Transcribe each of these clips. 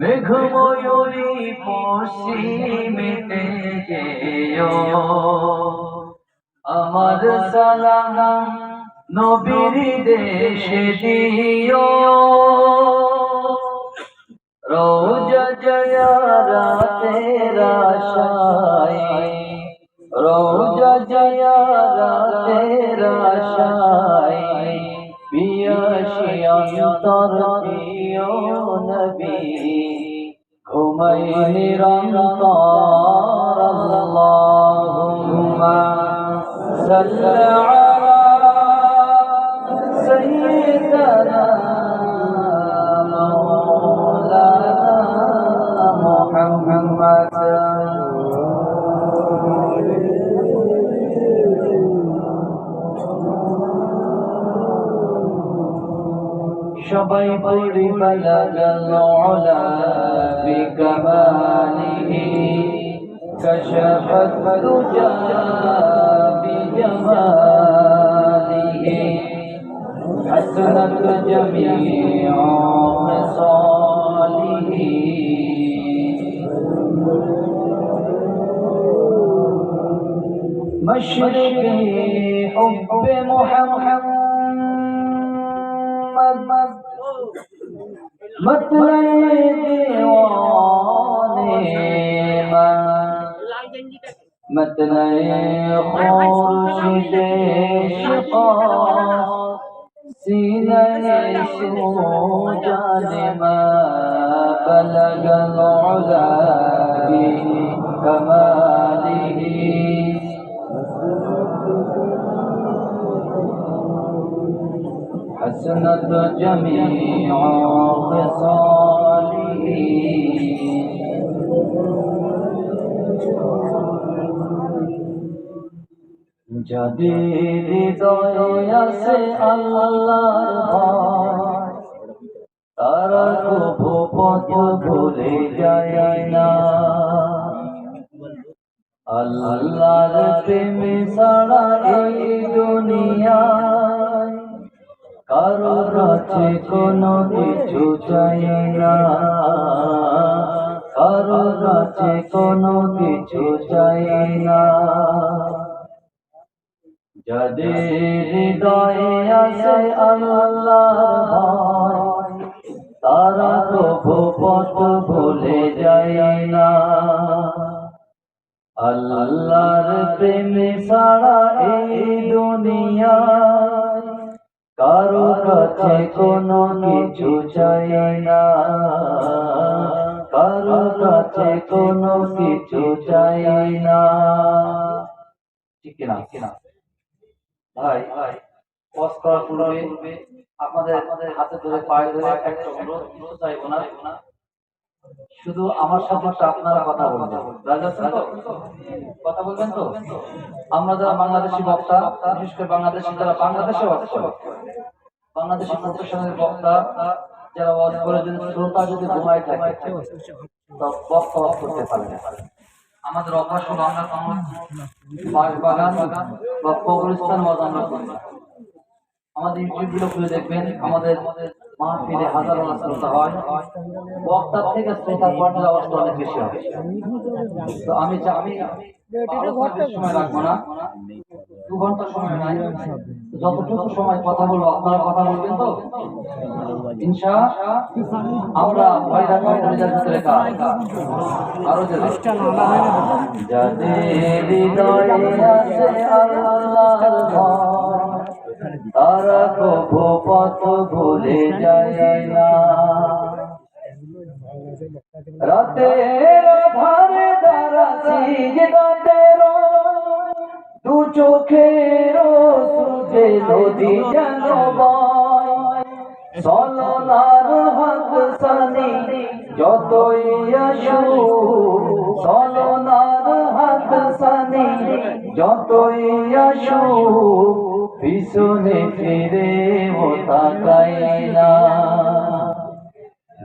মেঘময়ূরী পশ্চিমেতে যেও, আমার সালাম নবীর দেশে দিও। রোজা জিয়ারতে আশায়, রোজা জিয়ারতে আশায়, পিয়াসী অন্তর প্রিয় নবী ঘুমাই নিরন্তর। আল্লাহুম্মা সাল্লি আলা সাইয়্যিদিনা মাওলানা মুহাম্মাদ। সবাই পড়ি বালাগাল উলা বিকামালিহি, কাশাফাত দুজা বিজামালিহি, হাসনাত জামিউ খিসালিহি। مشرقي حب محمد، مطلع دیوانے من، مطلع خورشید شقاق، سینہ سوجان ما بلغ العلا بکمالہ، حسنت جميع خصاله। যাদের হৃদয়ে আছে আল্লাহর ভয়, তারা কভু পথ ভুলে যায় না। আল্লাহর প্রেমে ছাড়া এই দুনিয়ায় কারো কাছে কোনো কিছু চাই না, কারো কাছে কোনো কিছু চাই না। যাদের হৃদয়ে আছে আল্লাহর ভয়, তারা কভু পথ ভুলে যায় না। আল্লাহর প্রেমে ছাড়া এই দুনিয়ায় কারো কাছে কোনো কিছু চাই না, কারো কাছে কোনো কিছু চাই না। ঠিক কিনা ভাই? পজ করার পূর্বে আপনাদের হাতে ধরে পায়ে ধরে একটা অনুরোধ, কিছু চাইবো না, শুধু আমার সাথে আপনারা কথা বলবেন। রাজি আছেন তো? কথা বলবেন তো? আমরা যারা বাংলাদেশি বক্তা, বিশেষ করে বাংলাদেশি যারা বাংলাদেশে বাস করে, বাংলাদেশি প্রফেশনাল বক্তা যারা ওয়াজ করে, যদি শ্রোতা যদি ঘুমায় থাকে তো বক্তা ওয়াজ করতে পারে না। আমাদের অভ্যাস হলো আমরা কোনো বাগান বা কবরস্থান ওয়াজ আমরা করি না। আমাদের ইউটিউব গুলো খুলে দেখবেন, আমাদের মাহফিলে হাজারো শ্রোতা হয়, বক্তার থেকে শ্রোতা কণ্ঠের আওয়াজটা অনেক বেশি হয়। তো আমি সময় রাখবো না, 2 ঘন্টা সময় নাই, যতটুকু সময় কথা বলবো আপনারা কথা বলবেন তো ইনশাআল্লাহ। আমরা ভয় রাখবো নিজের ভিতরে আরো যাদের হৃদয়ে আছে আল্লাহর ভয়, তারা কভু পথ ভুলে যায় না। রাতের আধারে যারা সিজদাতের দু চোখের অশ্রুতে নদী যেন বয়, চলনার হাত সানি যতই আসুক, চলনার হাত সানি যতই আসুক, পিছনে ফিরে ও তাকাই না।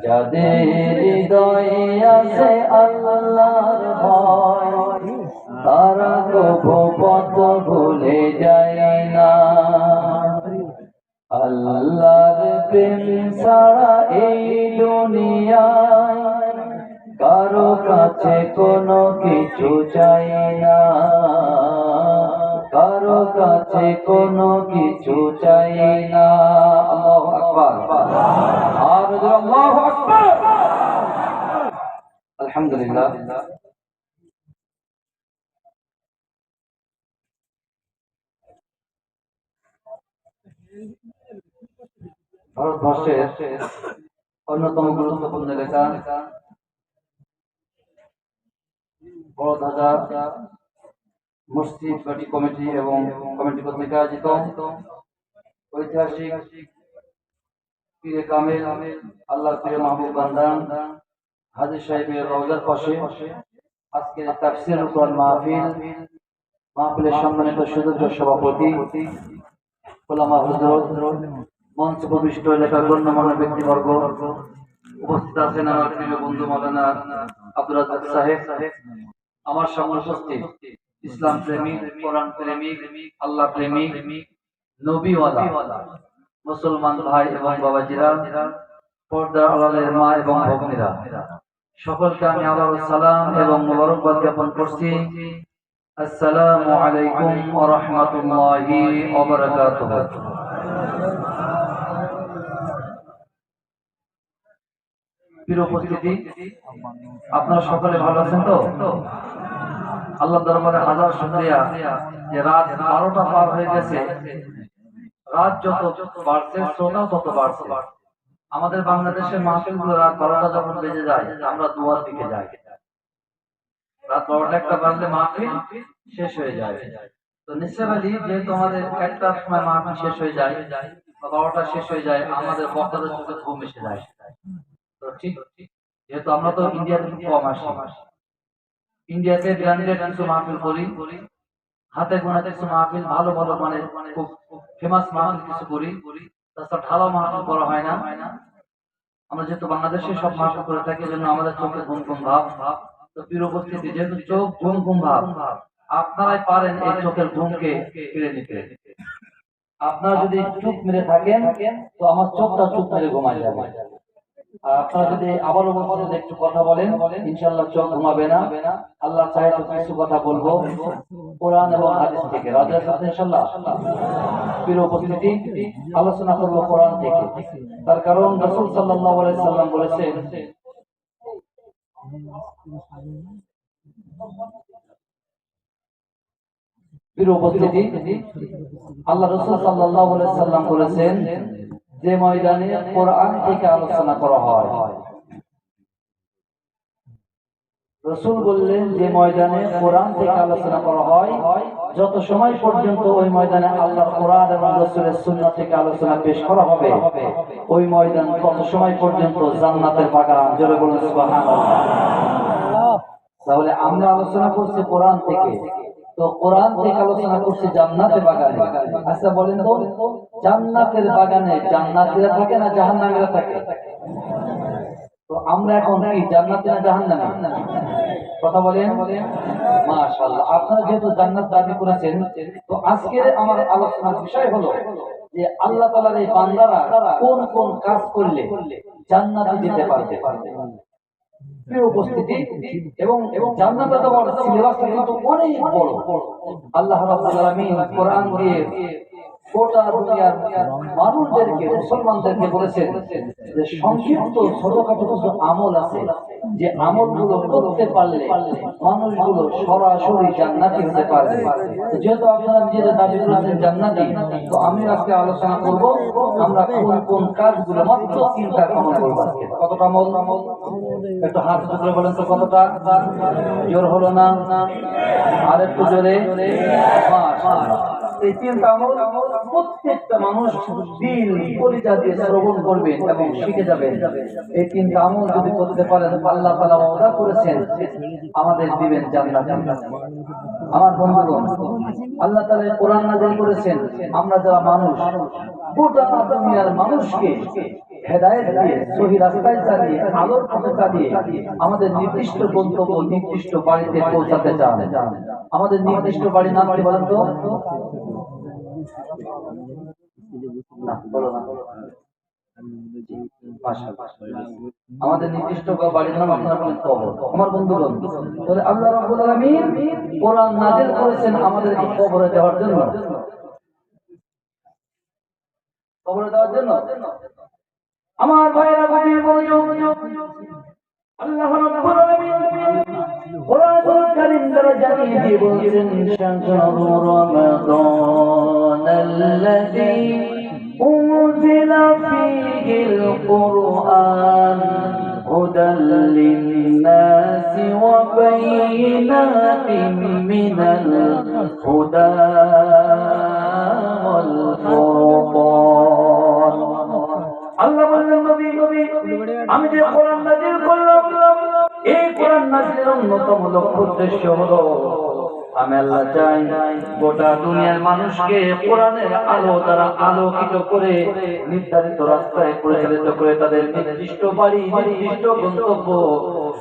যাদের হৃদয়ে আছে আল্লাহর ভয়, তারা কভু পথ ভুলে যায় না। আল্লাহর প্রেম ছাড়া এই দুনিয়ায় আলহামদুলিল্লাহ ভারতবর্ষের অন্যতম গুরুত্বপূর্ণ এলাকা বড়ধাজা মসজিদ কমিটি এবং কমিটি কর্তৃক আয়োজিত ঐতিহাসিক পীরে কামেল আল্লাহর প্রিয় মাহবুব বান্দা হাজী সাহেবের রওজার পাশে আজকে তাফসীরুল কোরআন মাহফিলের সম্মানিত সুযোগ্য সভাপতি ওলামা হযরত মঞ্চ প্রবিষ্ট এলাকার গণ্যমান্য ব্যক্তিবর্গ উপস্থিত আছেন আমার প্রিয় বন্ধু মাওলানা আব্দুল রাজ্জাক সাহেব, আমার সামনে উপস্থিত ইসলাম প্রেমিক, কোরআন প্রেমিক, আল্লাহ প্রেমিক, নবীওয়ালা মুসলমান ভাই এবং বাবাজিরা, পর্দার আড়ালের মা এবং ভগ্নীরা, সকলকে আমি আল্লাহর সালাম এবং মোবারকবাদ জ্ঞাপন করছি। আসসালামু আলাইকুম ওয়া রাহমাতুল্লাহি ওয়া বারাকাতুহু। প্রিয় উপস্থিতি, আপনারা সকলে ভালো আছেন তো? আল্লাহর দরবারে হাজার শুকরিয়া যে রাত 12টা পার হয়ে গেছে। রাত যত বাড়ছে শ্রোতাও তত বাড়ছে। আমাদের বাংলাদেশের মাহফিলগুলো রাত 12টা যখন বেজে যায় আমরা দুয়ার দিকে যাই। রাত 12টা একটা বাজলে মাহফিল শেষ হয়ে যায়। তো নিশ্চয়ই যেহেতু আমাদের একটার সময় মাহফিল শেষ হয়ে যায় বা 12টা শেষ হয়ে যায়, আমাদের বক্তাদের চোখে ঘুম এসে যায়। তো ঠিক যেহেতু আমরা তো ইন্ডিয়াতে খুব কম আসি, ইন্ডিয়াতে ব্র্যান্ডেড কিছু মাহফিল করি, হাতে গোনা কিছু মাহফিল, ভালো ভালো মানে খুব ফেমাস মাহফিল কিছু করি, তাছাড়া ঢালা মাহফিল করা হয় না। আমরা যেহেতু বাংলাদেশে সব মাহফিল করে থাকি, জন্য আমাদের চোখে ঘুম ঘুম ভাব। তো প্রিয় উপস্থিতি, যেহেতু চোখ ঘুম ঘুম ভাব, আপনারাই পারেন এই চোখের ঘুমকে কেড়ে নিতে। আপনারা যদি চুপ মেরে থাকেন তো আমার চোখটা চুপ মেরে ঘুমায় যাবে। আর আপনারা যদি আবারও বলছেন একটু কথা বলেন, ইনশাআল্লাহ চোখ ঘুমাবে না। আল্লাহ চাহে তো কিছু কথা বলবো কোরআন এবং হাদিস থেকে। রাজি আছেন ইনশাআল্লাহ? প্রিয় উপস্থিতি, আলোচনা করবো কোরআন থেকে। তার কারণ রাসূল সাল্লাল্লাহু আলাইহি সাল্লাম বলেছেন, প্রিয় উপস্থিতি, আল্লাহ রাসূল সাল্লাল্লাহু আলাইহি সাল্লাম বলেছেন যে ময়দানে কোরআন থেকে আলোচনা করা হয়, রাসূল বললেন যে ময়দানে কোরআন থেকে আলোচনা করা হয়, যত সময় পর্যন্ত ওই ময়দানে আল্লাহর কোরআন এবং রাসূলের সুন্নাহ থেকে আলোচনা পেশ করা হবে, ওই ময়দান তত সময় পর্যন্ত জান্নাতের বাগান। জোরে বলুন সুবহানাল্লাহ। তাহলে আমরা আলোচনা করছি কোরআন থেকে, তো কোরআন থেকে আলোচনা করছি জান্নাতের বাগানে। আচ্ছা বলেন তো, জান্নাতের বাগানে জান্নাতীরা থাকে না জাহান্নামীরা থাকে? তো আমরা এখন কি জান্নাতে না জাহান্নামে? কথা বলেন। মাশাআল্লাহ, আপনারা যেহেতু জান্নাত দাবি করেছেন, তো আজকে আমার আলোচনার বিষয় হলো যে আল্লাহ তাআলার এই বান্দারা কোন কোন কাজ করলে জান্নাতে যেতে পারবে। প্রিয় উপস্থিতি, এবং জান্নাতে যাওয়ার সিলেবাসটা কিন্তু অনেক বড়। আল্লাহ রাব্বুল আলামিন কোরআন দিয়ে গোটা দুনিয়ার মানুষদেরকে, মুসলমানদেরকে বলেছেন যে সংক্ষিপ্ত ছোটখাটো কিছু আমল আছে, যে আমলগুলো করতে পারলে মানুষগুলো সরাসরি জান্নাতি হতে পারবে। যেহেতু আপনারা নিজেদের দাবি করেছেন জান্নাতি, তো আমি আজকে আলোচনা করব আমরা কোন কোন কাজগুলো, মাত্র 3টা আমল করব আজকে। কতটা আমল? একটু হাত তুলে বলেন তো কতটা? জোর হলো না? আর একটু জোরে। মাশাআল্লাহ, এই 3টা আমল প্রত্যেকটা মানুষ দিল কলিজা দিয়ে শ্রবণ করবেন এবং শিখে যাবেন। এই 3টা আমল যদি করতে পারেন, আল্লাহ তাআলা ওয়াদা করেছেন আমাদের দিবেন জান্নাত। আমার বন্ধুগণ, আল্লাহ তাআলা কোরআন নাযিল করেছেন, আমরা যারা মানুষ, গোটা দুনিয়ার মানুষকে হেদায়েত দিয়ে, সহি রাস্তায় চালিয়ে, আলোর পথে চালিয়ে আমাদের নির্দিষ্ট গন্তব্য, নির্দিষ্ট বাড়িতে পৌঁছাতে চান। আমাদের নির্দিষ্ট বাড়ির নাম কি বলেন তো? আমাদের নির্দিষ্ট বাড়ির নাম আপনারা বলেন কবর। আমার বন্ধুগণ, তাহলে আল্লাহ রাব্বুল আলামিন কোরআন নাযিল করেছেন আমাদেরকে কবরে দেওয়ার জন্য। কবরে দেওয়ার জন্য আমার ভাইয়েরা, গভীর মনোযোগ। আল্লাহ রাব্বুল আলামিন কোরআনুল কারীম দ্বারা জানিয়ে দিয়ে বলছেন শাহরু রমাদানাল্লাযী উনজিলা ফীহিল কুরআন হুদাল লিন্নাসি ওয়া বাইয়িনাতিন মিনাল হুদা ওয়াল ফুরকান। আল্লাহ বললেন নবী আমি যে কোরআন নাযিল করলাম এই কোরআন নাযিলের অন্যতম লক্ষ্য উদ্দেশ্য হলো আমি আল্লাহ চাই গোটা দুনিয়ার মানুষকে কোরআনের আলো দ্বারা আলোকিত করে নির্ধারিত রাস্তায় পরিচালিত করে তাদের নির্দিষ্ট বাড়ি নির্দিষ্ট গন্তব্য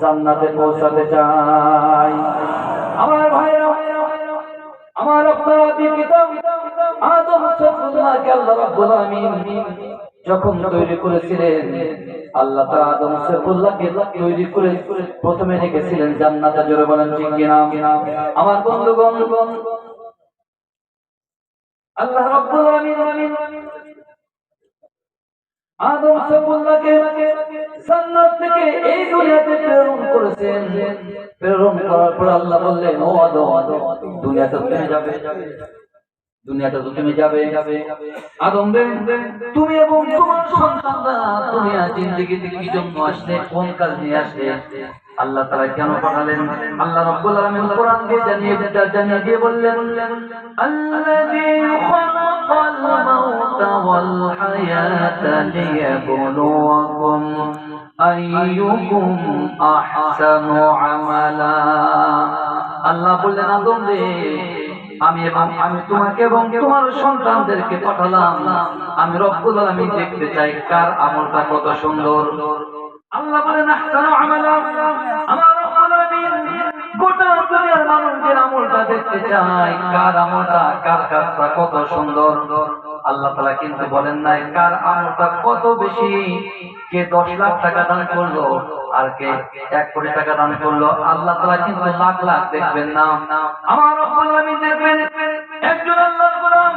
জান্নাতে পৌঁছাতে চাই। আমার ভাইরা আমার আপনারা পিতা আদম সাইয়্যিদুল্লাহকে আল্লাহ রাব্বুল আলামিন যখন তৈরি করেছিলেন আল্লাহ তাআলা আদম সাইয়্যিদুল্লাহকে তৈরি করে প্রথমে রেখেছিলেন জান্নাতে। জোরে বলেন ঠিক কিনা? আমার বন্ধুগণ আল্লাহ রাব্বুল আলামিন আদম সাইয়্যিদুল্লাহকে জান্নাত থেকে এই দুনিয়াতে প্রেরণ করেছেন। প্রেরণ করার পর আল্লাহ বললেন ও আদম দুনিয়াতে তুমি যাবে আদম রে তুমি এবং তোমার সন্তানরা দুনিয়া জিন্দেগিতে কি জন্য আসলে কোন কাজ নিয়ে আসলে আল্লাহ তাআলা কেন পাঠালেন? আল্লাহ রাব্বুল আলামিন কোরআন দিয়ে জানিয়ে দিয়ে বললেন আল্লাযী খালাকাল মাউতা ওয়াল হায়াতা লিয়াবলুয়াকুম আইয়ুকুম আহসানু আমালা। আল্লাহ বললেন আদম রে আমি তোমাকে এবং তোমার সন্তানদেরকে পাঠালাম আমি রব্বুল আলামিন দেখতে চাই কার আমলটা কত সুন্দর। আল্লাহ বলেন আহসানু আমালা, আমার রব্বুল আলামিন গোটা দুনিয়ার মানুষদের আমলটা দেখতে চাই কার আমলটা কার কাজটা কত সুন্দর। আল্লাহ তাআলা কিন্তু বলেন নাই কার আমলটা কত বেশি, কে 10 লাখ টাকা দান করলো আর কে 1 কোটি টাকা দান করলো। আল্লাহ তাআলা কিন্তু লাখ লাখ দেখবেন না, আমার রব্বুল আলামিন দেখবেন একজন আল্লাহর গোলাম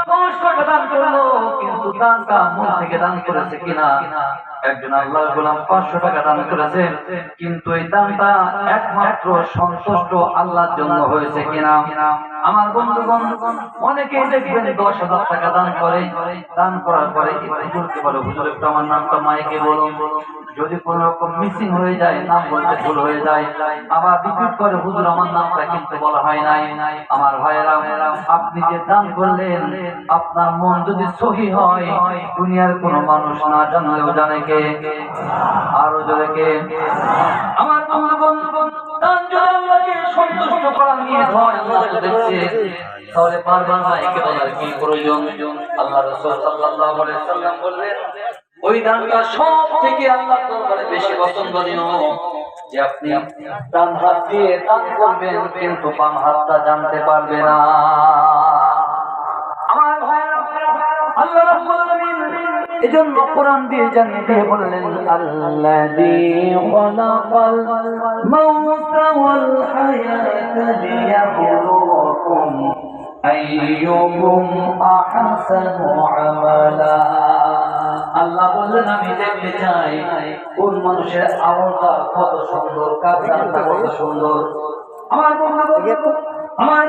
10 টাকা দান করলো কিন্তু দানটা মন থেকে দান করেছে কিনা। একজন আল্লাহর গোলাম 500 টাকা দান করেছে কিন্তু এই দানটা একমাত্র সন্তুষ্ট আল্লাহর জন্য হয়েছে কিনা। আমার বন্ধুগণ অনেকেই দেখবেন 10,000 টাকা দান করে, দান করার পরে হুজুরকে বলে হুজুর একটু আমার নামটা মাইকে বলুন, যদি কোনো রকম মিসিং হয়ে যায় নাম বলতে ভুল হয়ে যায় আবার রিপিট করে হুজুর আমার নামটা কিন্তু বলা হয় নাই। আমার ভাইয়েরা আপনি যে দান করলেন আপনার মন যদি সহি হয় দুনিয়ার কোনো মানুষ না জানলেও জানে কে, আরো জোরে কে। আমার বন্ধুগণ দান যদি আল্লাহকে সন্তুষ্ট করা নিয়ে হয় আল্লাহ তো দেখছে তাহলে বারবার মাইকে বলার কি প্রয়োজন? আল্লাহ রাসূল সাল্লাল্লাহু আলাইহি সাল্লাম বললেন ওই দানটা সব থেকে আল্লাহর দরবারে বেশি পছন্দনীয় যে আপনি ডান হাত দিয়ে দান করবেন কিন্তু বাম হাতটা জানতে পারবে না। আমার ভাইরা আল্লাহ রাব্বুল আলামিন এজন্য কোরআন দিয়ে জানিয়ে দিয়ে বললেন আল্লাযী খালাকাল মাউতা ওয়াল হায়াতা লিয়াবলুয়াকুম আইয়ুকুম আহসানু আমালা। আল্লাহ বললেন আমি দেখতে চাই কোন মানুষের আমলটা কত সুন্দর, কাজটা কত সুন্দর। আমার বন্ধু আমার